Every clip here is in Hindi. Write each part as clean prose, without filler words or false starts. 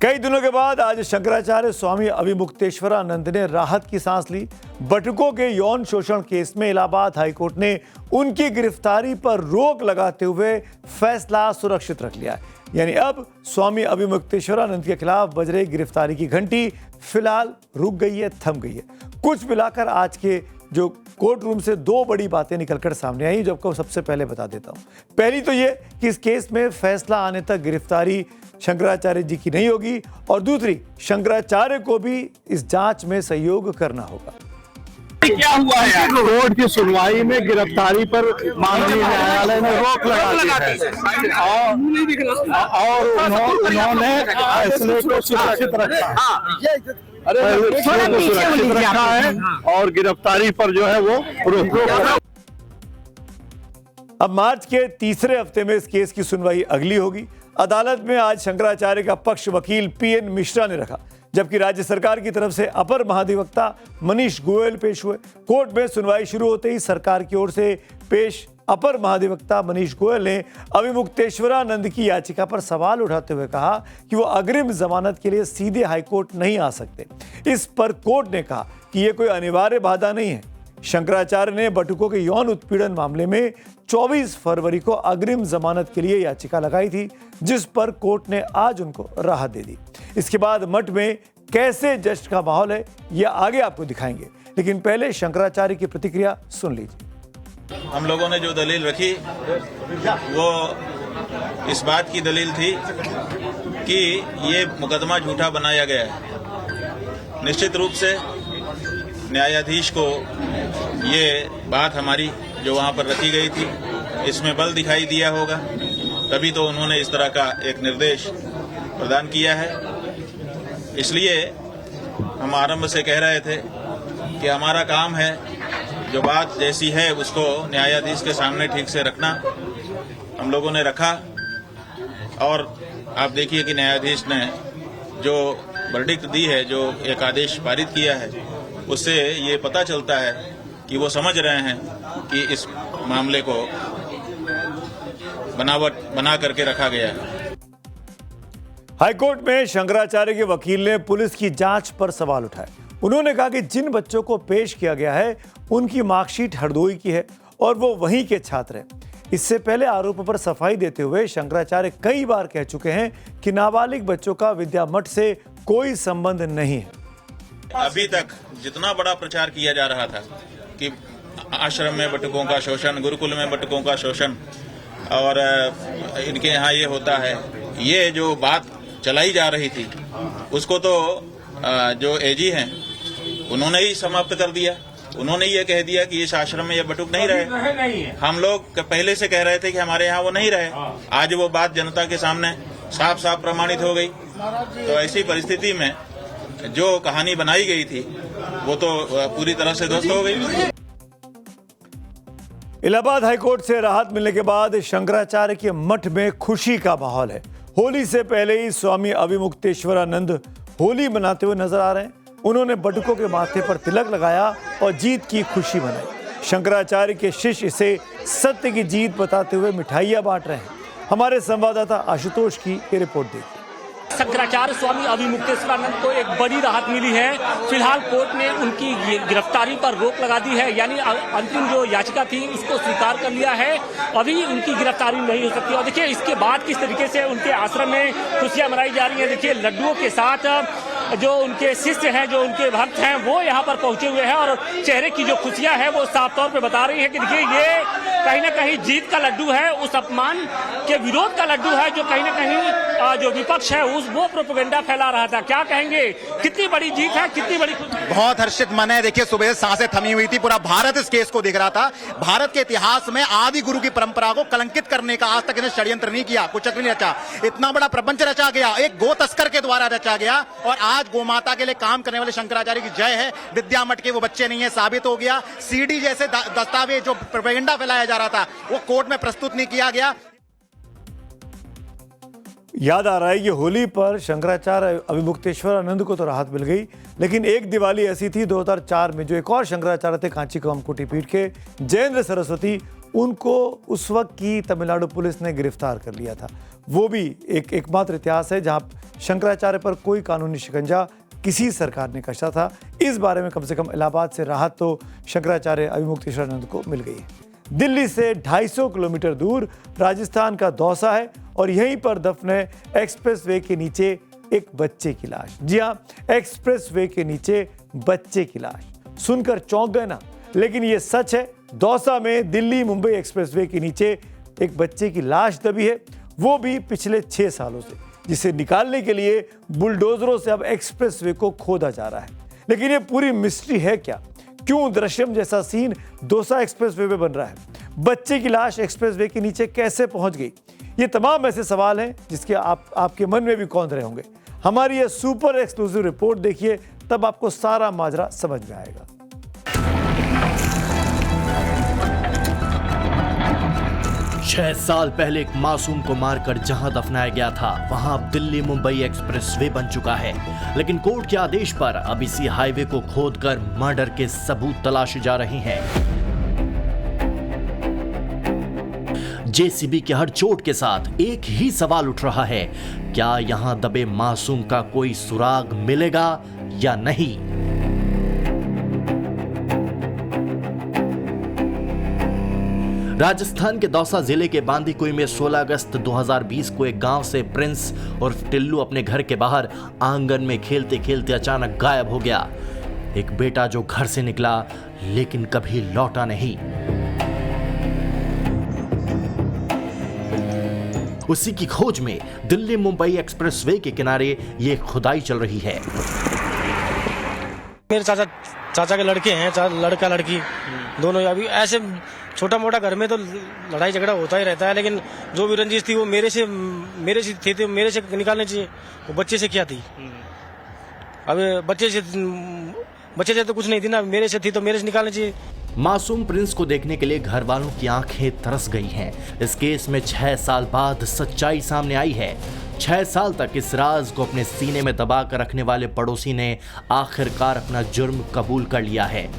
कई दिनों के बाद आज शंकराचार्य स्वामी अभिमुक्तेश्वरानंद ने राहत की सांस ली। बटुकों के यौन शोषण केस में इलाहाबाद हाईकोर्ट ने उनकी गिरफ्तारी पर रोक लगाते हुए फैसला सुरक्षित रख लिया है। यानी अब स्वामी अभिमुक्तेश्वरानंद के खिलाफ बज रही गिरफ्तारी की घंटी फिलहाल रुक गई है, थम गई है। कुछ मिलाकर आज के जो कोर्ट रूम से दो बड़ी बातें निकलकर सामने आई, जो आपको सबसे पहले बता देता हूं। पहली तो ये कि इस केस में फैसला आने तक गिरफ्तारी शंकराचार्य जी की नहीं होगी, और दूसरी, शंकराचार्य को भी इस जांच में सहयोग करना होगा। क्या हुआ है? कोर्ट की सुनवाई में गिरफ्तारी पर माननीय न्यायालय ने रोक लगा दी है और उन्होंने फैसले को सुरक्षित रखा है और गिरफ्तारी पर जो है वो रोक। अब मार्च के तीसरे हफ्ते में इस केस की सुनवाई अगली होगी। अदालत में आज शंकराचार्य का पक्ष वकील पीएन मिश्रा ने रखा, जबकि राज्य सरकार की तरफ से अपर महाधिवक्ता मनीष गोयल पेश हुए। कोर्ट में सुनवाई शुरू होते ही सरकार की ओर से पेश अपर महाधिवक्ता मनीष गोयल ने अभिमुक्तेश्वरानंद की याचिका पर सवाल उठाते हुए कहा कि वो अग्रिम जमानत के लिए सीधे हाईकोर्ट नहीं आ सकते। इस पर कोर्ट ने कहा कि यह कोई अनिवार्य बाधा नहीं है। शंकराचार्य ने बटुकों के यौन उत्पीड़न मामले में 24 फरवरी को अग्रिम जमानत के लिए याचिका लगाई थी, जिस पर कोर्ट ने आज उनको राहत दे दी। इसके बाद मठ में कैसे जश्न का माहौल है, यह आगे आपको दिखाएंगे, लेकिन पहले शंकराचार्य की प्रतिक्रिया सुन लीजिए। हम लोगों ने जो दलील रखी वो इस बात की दलील थी कि ये मुकदमा झूठा बनाया गया है। निश्चित रूप से न्यायाधीश को ये बात हमारी जो वहां पर रखी गई थी, इसमें बल दिखाई दिया होगा, तभी तो उन्होंने इस तरह का एक निर्देश प्रदान किया है। इसलिए हम आरंभ से कह रहे थे कि हमारा काम है जो बात जैसी है उसको न्यायाधीश के सामने ठीक से रखना। हम लोगों ने रखा और आप देखिए कि न्यायाधीश ने जो वर्डिक्ट दी है, जो एक आदेश पारित किया है, उससे ये पता चलता है कि वो समझ रहे हैं कि इस मामले को बना करके रखा गया है। हाईकोर्ट में शंकराचार्य के वकील ने पुलिस की जांच पर सवाल उठाए। उन्होंने कहा कि जिन बच्चों को पेश किया गया है उनकी मार्कशीट हरदोई की है और वो वहीं के छात्र हैं। इससे पहले आरोपों पर सफाई देते हुए शंकराचार्य कई बार कह चुके हैं कि नाबालिग बच्चों का विद्या मठ से कोई संबंध नहीं है। अभी तक जितना बड़ा प्रचार किया जा रहा था कि आश्रम में बटुकों का शोषण, गुरुकुल में बटुकों का शोषण और इनके यहाँ ये होता है, ये जो बात चलाई जा रही थी उसको तो जो एजी हैं उन्होंने ही समाप्त कर दिया। उन्होंने ये कह दिया कि इस आश्रम में ये बटुक नहीं रहे। हम लोग पहले से कह रहे थे कि हमारे यहाँ वो नहीं रहे। आज वो बात जनता के सामने साफ साफ प्रमाणित हो गई। तो ऐसी परिस्थिति में जो कहानी बनाई गई थी वो तो पूरी तरह से ध्वस्त हो गई। इलाहाबाद हाईकोर्ट से राहत मिलने के बाद शंकराचार्य के मठ में खुशी का माहौल है। होली से पहले ही स्वामी अभिमुक्तेश्वरानंद होली मनाते हुए नजर आ रहे हैं। उन्होंने बटुकों के माथे पर तिलक लगाया और जीत की खुशी मनाई। शंकराचार्य के शिष्य इसे सत्य की जीत बताते हुए मिठाइयां बांट रहे हैं। हमारे संवाददाता आशुतोष की ये रिपोर्ट देखिए। शंकराचार्य स्वामी अभिमुक्तेश्वरानंद को एक बड़ी राहत मिली है। फिलहाल कोर्ट ने उनकी गिरफ्तारी पर रोक लगा दी है, यानी अंतिम जो याचिका थी उसको स्वीकार कर लिया है। अभी उनकी गिरफ्तारी नहीं हो सकती। और देखिए इसके बाद किस तरीके से उनके आश्रम में खुशियां मनाई जा रही हैं। देखिए लड्डुओं के साथ जो उनके शिष्य हैं, जो उनके भक्त हैं, वो यहाँ पर पहुंचे हुए हैं और चेहरे की जो खुशियां हैं वो साफ तौर पे बता रही है कि देखिए ये कहीं ना कहीं जीत का लड्डू है, उस अपमान के विरोध का लड्डू है जो कहीं ना कहीं जो विपक्ष है वो प्रोपेगेंडा फैला रहा था। क्या कहेंगे, कितनी बड़ी जीत है, कितनी बड़ी? बहुत हर्षित मन है। देखिए सुबह सांसें थमी हुई थी, पूरा भारत इस केस को देख रहा था। भारत के इतिहास में आदि गुरु की परंपरा को कलंकित करने का आज तक इन्हें षड्यंत्र नहीं किया, कुछ नहीं रचा। इतना बड़ा प्रपंच रचा गया, एक गो तस्कर के द्वारा रचा गया, और आज गोमाता के लिए काम करने वाले शंकराचार्य की जय है। विद्या मठ के वो बच्चे नहीं है, साबित हो गया। सीडी जैसे दस्तावेज जो प्रोपेगेंडा फैलाया जा रहा था वो कोर्ट में प्रस्तुत नहीं किया गया। याद आ रहा है कि होली पर शंकराचार्य अभिमुक्तेश्वरानंद को तो राहत मिल गई, लेकिन एक दिवाली ऐसी थी 2004 में जो एक और शंकराचार्य थे कांची कामकोटी पीठ के, जयेंद्र सरस्वती, उनको उस वक्त की तमिलनाडु पुलिस ने गिरफ्तार कर लिया था। वो भी एक एकमात्र इतिहास है जहां शंकराचार्य पर कोई कानूनी शिकंजा किसी सरकार ने कसा था। इस बारे में कम से कम इलाहाबाद से राहत तो शंकराचार्य अभिमुक्तेश्वरानंद को मिल गई है। दिल्ली से 250 किलोमीटर दूर राजस्थान का दौसा है और यहीं पर दफन है एक्सप्रेसवे के नीचे एक बच्चे की लाश। जी हाँ, एक्सप्रेसवे के नीचे बच्चे की लाश। सुनकर चौंक गए ना, लेकिन ये सच है। दौसा में दिल्ली मुंबई एक्सप्रेसवे के नीचे एक बच्चे की लाश दबी है, वो भी पिछले 6 सालों से, जिसे निकालने के लिए बुलडोजरों से अब एक्सप्रेसवे को खोदा जा रहा है। लेकिन ये पूरी मिस्ट्री है क्या? क्यों दृश्यम जैसा सीन दौसा एक्सप्रेसवे पे बन रहा है? बच्चे की लाश एक्सप्रेसवे के नीचे कैसे पहुंच गई? ये तमाम ऐसे सवाल हैं जिसके आपके मन में भी कौंध रहे होंगे। हमारी ये सुपर एक्सक्लूसिव रिपोर्ट देखिए, तब आपको सारा माजरा समझ में आएगा। 6 साल पहले एक मासूम को मारकर जहां दफनाया गया था, वहां अब दिल्ली मुंबई एक्सप्रेसवे बन चुका है। लेकिन कोर्ट के आदेश पर अब इसी हाईवे को खोदकर मर्डर के सबूत तलाशे जा रहे हैं। जेसीबी के हर चोट के साथ एक ही सवाल उठ रहा है, क्या यहां दबे मासूम का कोई सुराग मिलेगा या नहीं? राजस्थान के दौसा जिले के बांदीकुई में 16 अगस्त 2020 को एक गांव से प्रिंस और टिल्लू अपने घर के बाहर आंगन में खेलते खेलते अचानक गायब हो गया। एक बेटा जो घर से निकला लेकिन कभी लौटा नहीं। उसी की खोज में दिल्ली मुंबई एक्सप्रेसवे के किनारे ये खुदाई चल रही है। मेरे चाचा के लड़के हैं, लड़का लड़की दोनों। अभी ऐसे छोटा मोटा घर में तो लड़ाई झगड़ा होता ही रहता है, लेकिन जो भी रंजिश थी वो मेरे से थी, तो मेरे से निकालनी चाहिए। वो बच्चे से क्या थी? अब बच्चे से तो कुछ नहीं थी ना, मेरे से थी तो मेरे से निकालनी चाहिए। मासूम प्रिंस को देखने के लिए घर वालों की आंखें तरस गई हैं। इस केस में 6 साल बाद सच्चाई सामने आई है। 6 साल तक इस राज को अपने सीने में दबा कर रखने वाले पड़ोसी ने आखिरकार अपना जुर्म कबूल कर लिया है।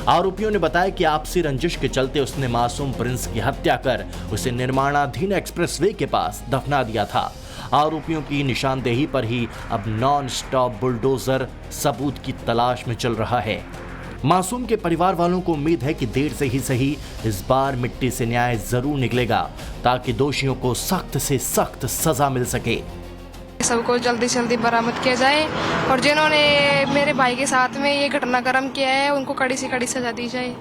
आरोपियों ने बताया कि आपसी रंजिश के चलते उसने मासूम प्रिंस की हत्या कर उसे निर्माणाधीन एक्सप्रेसवे के पास दफना दिया था। आरोपियों की निशानदेही पर ही अब नॉन स्टॉप बुलडोजर सबूत की तलाश में चल रहा है। मासूम के परिवार वालों को उम्मीद है कि देर से ही सही इस बार मिट्टी से न्याय जरूर निकलेगा, ताकि दोषियों को सख्त से सख्त सजा मिल सके। सबको जल्दी से जल्दी बरामद किया जाए और जिन्होंने मेरे भाई के साथ में ये घटनाक्रम किया है उनको कड़ी से कड़ी सजा दी जाए।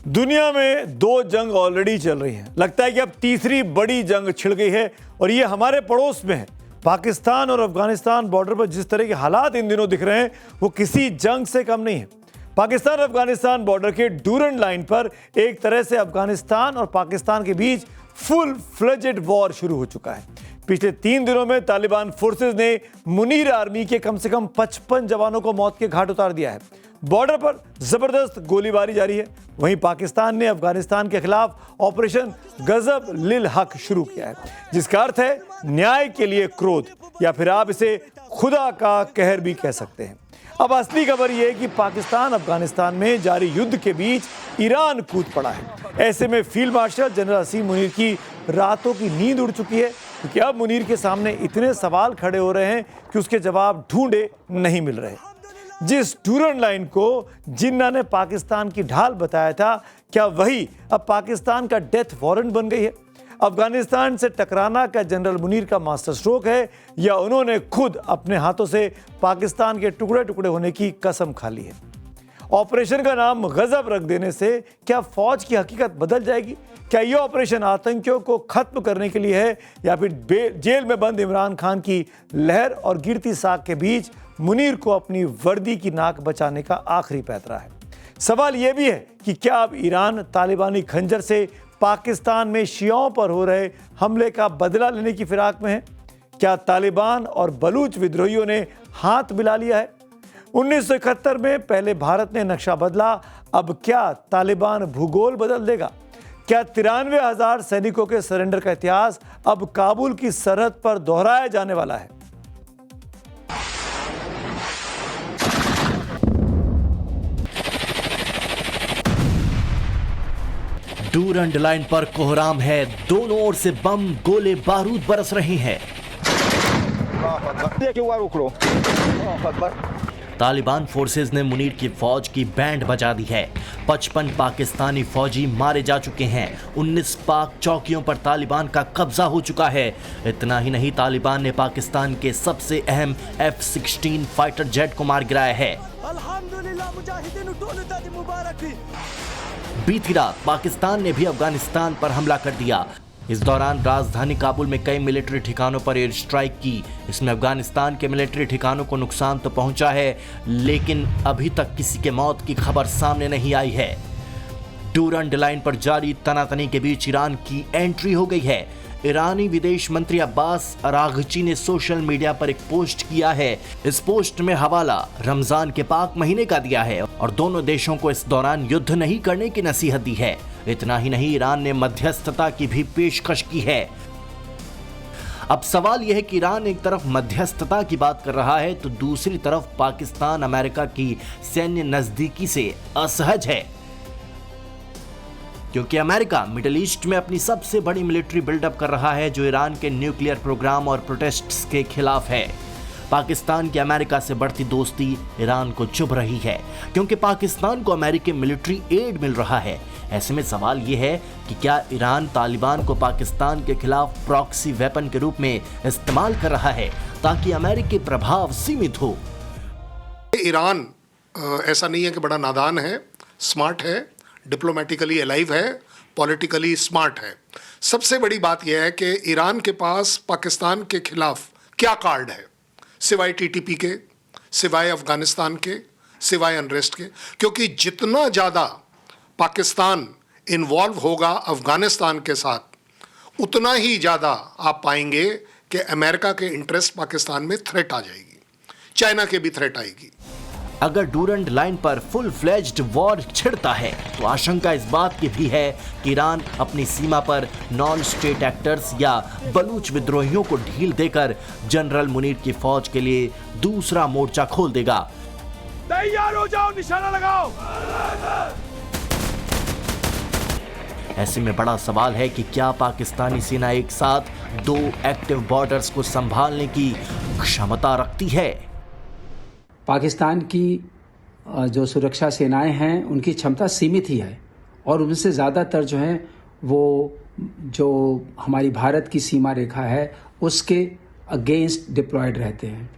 दुनिया में 2 जंग ऑलरेडी चल रही हैं। लगता है कि अब तीसरी बड़ी जंग छिड़ गई है और ये हमारे पड़ोस में है। पाकिस्तान और अफगानिस्तान बॉर्डर पर जिस तरह के हालात इन दिनों दिख रहे हैं वो किसी जंग से कम नहीं है। पाकिस्तान अफगानिस्तान बॉर्डर के डूरन लाइन पर एक तरह से अफगानिस्तान और पाकिस्तान के बीच फुल फ्लेजेड वॉर शुरू हो चुका है। पिछले 3 दिनों में तालिबान फोर्सेस ने मुनीर आर्मी के कम से कम 55 जवानों को मौत के घाट उतार दिया है। बॉर्डर पर जबरदस्त गोलीबारी जारी है। वहीं पाकिस्तान ने अफगानिस्तान के खिलाफ ऑपरेशन गजब लिल हक शुरू किया है, जिसका अर्थ है न्याय के लिए क्रोध, या फिर आप इसे खुदा का कहर भी कह सकते हैं। अब असली खबर यह है कि पाकिस्तान अफगानिस्तान में जारी युद्ध के बीच ईरान कूद पड़ा है। ऐसे में फील्ड मार्शल जनरल असीम मुनीर की रातों की नींद उड़ चुकी है, क्योंकि अब मुनीर के सामने इतने सवाल खड़े हो रहे हैं कि उसके जवाब ढूंढे नहीं मिल रहे। जिस डूरन लाइन को जिन्ना ने पाकिस्तान की ढाल बताया था, क्या वही अब पाकिस्तान का डेथ वारंट बन गई है? अफगानिस्तान से टकराना क्या जनरल मुनीर का मास्टर स्ट्रोक है, या उन्होंने खुद अपने हाथों से पाकिस्तान के टुकड़े टुकड़े होने की कसम खा ली है? ऑपरेशन का नाम गजब रख देने से क्या फौज की हकीकत बदल जाएगी? क्या यह ऑपरेशन आतंकियों को खत्म करने के लिए है, या फिर जेल में बंद इमरान खान की लहर और गिरती साख के बीच मुनीर को अपनी वर्दी की नाक बचाने का आखिरी पैतरा है? सवाल यह भी है कि क्या अब ईरान तालिबानी खंजर से पाकिस्तान में शियाओं पर हो रहे हमले का बदला लेने की फिराक में है? क्या तालिबान और बलूच विद्रोहियों ने हाथ मिला लिया है? 1971 में पहले भारत ने नक्शा बदला, अब क्या तालिबान भूगोल बदल देगा? क्या 93,000 सैनिकों के सरेंडर का इतिहास अब काबुल की सरहद पर दोहराया जाने वाला है? डूरंड लाइन पर कोहराम है, दोनों ओर से बम, गोले, बारूद बरस रहे हैं। तालिबान फोर्सेज ने मुनीर की फौज की बैंड बजा दी है। 55 पाकिस्तानी फौजी मारे जा चुके हैं। 19 पाक चौकियों पर तालिबान का कब्जा हो चुका है। इतना ही नहीं, तालिबान ने पाकिस्तान के सबसे अहम F-16 फाइटर जेट को मार गिराया है। बीती रात पाकिस्तान ने भी अफगानिस्तान पर हमला कर दिया। इस दौरान राजधानी काबुल में कई मिलिट्री ठिकानों पर एयर स्ट्राइक की। इसमें अफगानिस्तान के मिलिट्री ठिकानों को नुकसान तो पहुंचा है, लेकिन अभी तक किसी के मौत की खबर सामने नहीं आई है। डूरंड लाइन पर जारी तनातनी के बीच ईरान की एंट्री हो गई है। ईरानी विदेश मंत्री अब्बास अरागची ने सोशल मीडिया पर एक पोस्ट किया है। इस पोस्ट में हवाला रमजान के पाक महीने का दिया है और दोनों देशों को इस दौरान युद्ध नहीं करने की नसीहत दी है। इतना ही नहीं, ईरान ने मध्यस्थता की भी पेशकश की है। अब सवाल यह है कि ईरान एक तरफ मध्यस्थता की बात कर रहा है तो दूसरी तरफ पाकिस्तान अमेरिका की सैन्य नजदीकी से असहज है, क्योंकि अमेरिका मिडिल ईस्ट में अपनी सबसे बड़ी मिलिट्री बिल्डअप कर रहा है, जो ईरान के न्यूक्लियर प्रोग्राम और प्रोटेस्ट्स के खिलाफ है। पाकिस्तान की अमेरिका से बढ़ती दोस्ती ईरान को चुभ रही है, क्योंकि पाकिस्तान को अमेरिकी मिलिट्री एड मिल रहा है। ऐसे में सवाल यह है कि क्या ईरान तालिबान को पाकिस्तान के खिलाफ प्रॉक्सी वेपन के रूप में इस्तेमाल कर रहा है ताकि अमेरिकी प्रभाव सीमित हो। ईरान ऐसा नहीं है कि बड़ा नादान है, स्मार्ट है, डिप्लोमेटिकली अलाइव है, पॉलिटिकली स्मार्ट है। सबसे बड़ी बात यह है कि ईरान के पास पाकिस्तान के खिलाफ क्या कार्ड है, सिवाय टीटीपी के, सिवाय अफगानिस्तान के, सिवाय अनरेस्ट के। क्योंकि जितना ज़्यादा पाकिस्तान इन्वॉल्व होगा अफगानिस्तान के साथ, उतना ही ज़्यादा आप पाएंगे कि अमेरिका के इंटरेस्ट पाकिस्तान में थ्रेट आ जाएगी, चाइना के भी थ्रेट आएगी। अगर डूरंड लाइन पर फुल फ्लेज्ड वॉर छिड़ता है तो आशंका इस बात की भी है कि ईरान अपनी सीमा पर नॉन स्टेट एक्टर्स या बलूच विद्रोहियों को ढील देकर जनरल मुनीर की फौज के लिए दूसरा मोर्चा खोल देगा। तैयार हो जाओ, निशाना लगाओ। ऐसे में बड़ा सवाल है कि क्या पाकिस्तानी सेना एक साथ 2 एक्टिव बॉर्डर्स को संभालने की क्षमता रखती है। पाकिस्तान की जो सुरक्षा सेनाएं हैं उनकी क्षमता सीमित ही है और उनसे ज़्यादातर जो हैं वो जो हमारी भारत की सीमा रेखा है उसके अगेंस्ट डिप्लॉयड रहते हैं।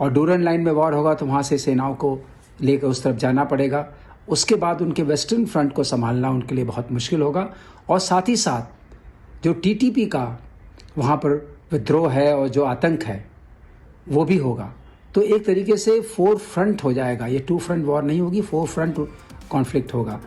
और डूरंड लाइन में वॉर होगा तो वहाँ से सेनाओं को लेकर उस तरफ जाना पड़ेगा। उसके बाद उनके वेस्टर्न फ्रंट को संभालना उनके लिए बहुत मुश्किल होगा। और साथ ही साथ जो टीटीपी का वहाँ पर विद्रोह है और जो आतंक है वो भी होगा। तो एक तरीके से 4 फ्रंट हो जाएगा, ये 2 फ्रंट वॉर नहीं होगी, 4 फ्रंट कॉन्फ्लिक्ट होगा।